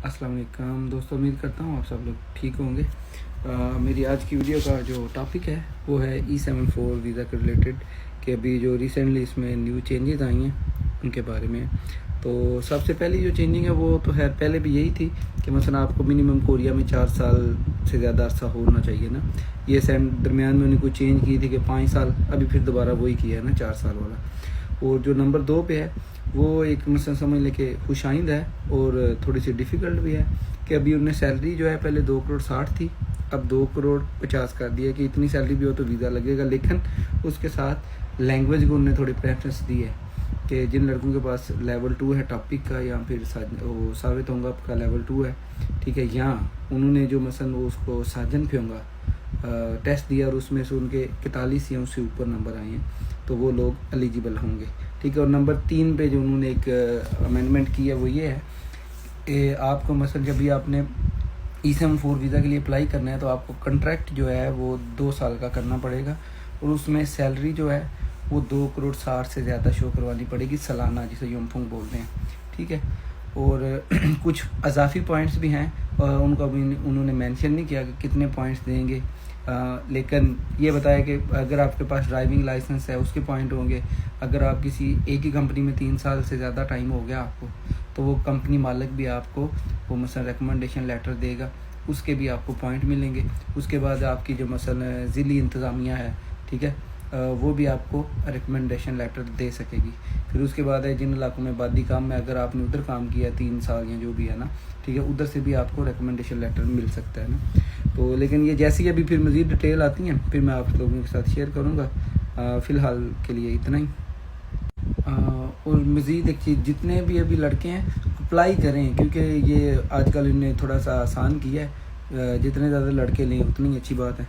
السلام علیکم دوستوں، امید کرتا ہوں آپ سب لوگ ٹھیک ہوں گے۔ میری آج کی ویڈیو کا جو ٹاپک ہے وہ ہے E74 ویزا کے ریلیٹڈ، کہ ابھی جو ریسنٹلی اس میں نیو چینجز آئی ہیں ان کے بارے میں۔ تو سب سے پہلی جو چینجنگ ہے وہ تو ہے، پہلے بھی یہی تھی کہ مثلا آپ کو منیمم کوریا میں 4 سال سے زیادہ عرصہ ہونا چاہیے نا۔ یہ درمیان میں انہیں کوئی چینج کی تھی کہ 5 سال، ابھی پھر دوبارہ وہی کیا ہے نا 4 سال والا۔ اور جو نمبر 2 پہ ہے وہ ایک مثلا سمجھ لیں کہ خوش آئند ہے اور تھوڑی سی ڈیفیکلٹ بھی ہے، کہ ابھی انہیں سیلری جو ہے پہلے 2,60 تھی، اب 2,50 کر دیا کہ اتنی سیلری بھی ہو تو ویزا لگے گا، لیکن اس کے ساتھ لینگویج کو انہوں نے تھوڑی پریفرنس دی ہے کہ جن لڑکوں کے پاس لیول 2 ہے ٹاپک کا، یا پھر وہ ثابت ہوں گا آپ کا لیول 2 ہے، ٹھیک ہے، یا انہوں نے جو مثلا وہ اس کو ساجن پہ ہوں گا ٹیسٹ دیا اور اس میں سے ان کے 41 یا اس سے اوپر نمبر آئے ہیں تو وہ لوگ ایلیجیبل ہوں گے، ٹھیک ہے۔ اور نمبر 3 پہ جو انہوں نے ایک امینڈمنٹ کی ہے وہ یہ ہے کہ آپ کو مثلا جب بھی آپ نے E74 ویزا کے لیے اپلائی کرنا ہے تو آپ کو کنٹریکٹ جو ہے وہ 2 سال کا کرنا پڑے گا، اور اس میں سیلری جو ہے وہ 2,60 سے زیادہ شو کروانی پڑے گی سالانہ، جسے یومفنگ بولتے ہیں، ٹھیک ہے۔ اور کچھ اضافی پوائنٹس بھی ہیں، ان کو بھی انہوں نے مینشن نہیں کیا کہ کتنے پوائنٹس دیں گے، لیکن یہ بتایا کہ اگر آپ کے پاس ڈرائیونگ لائسنس ہے اس کے پوائنٹ ہوں گے، اگر آپ کسی ایک ہی کمپنی میں 3 سال سے زیادہ ٹائم ہو گیا آپ کو تو وہ کمپنی مالک بھی آپ کو وہ مثلا ریکمنڈیشن لیٹر دے گا، اس کے بھی آپ کو پوائنٹ ملیں گے۔ اس کے بعد آپ کی جو مثلا ضلعی انتظامیہ ہے، ٹھیک ہے، وہ بھی آپ کو ریکمنڈیشن لیٹر دے سکے گی۔ پھر اس کے بعد ہے جن علاقوں میں آبادی کام میں اگر آپ نے ادھر کام کیا 3 سال یا جو بھی ہے نا، ٹھیک ہے، ادھر سے بھی آپ کو ریکمنڈیشن لیٹر مل سکتا ہے نا۔ تو لیکن یہ جیسی ابھی پھر مزید ڈیٹیل آتی ہیں پھر میں آپ لوگوں کے ساتھ شیئر کروں گا، فی الحال کے لیے اتنا ہی۔ اور مزید ایک چیز، جتنے بھی ابھی لڑکے ہیں اپلائی کریں، کیونکہ یہ آج کل انہیں تھوڑا سا آسان کیا ہے، جتنے زیادہ لڑکے لیں اتنی اچھی بات ہے۔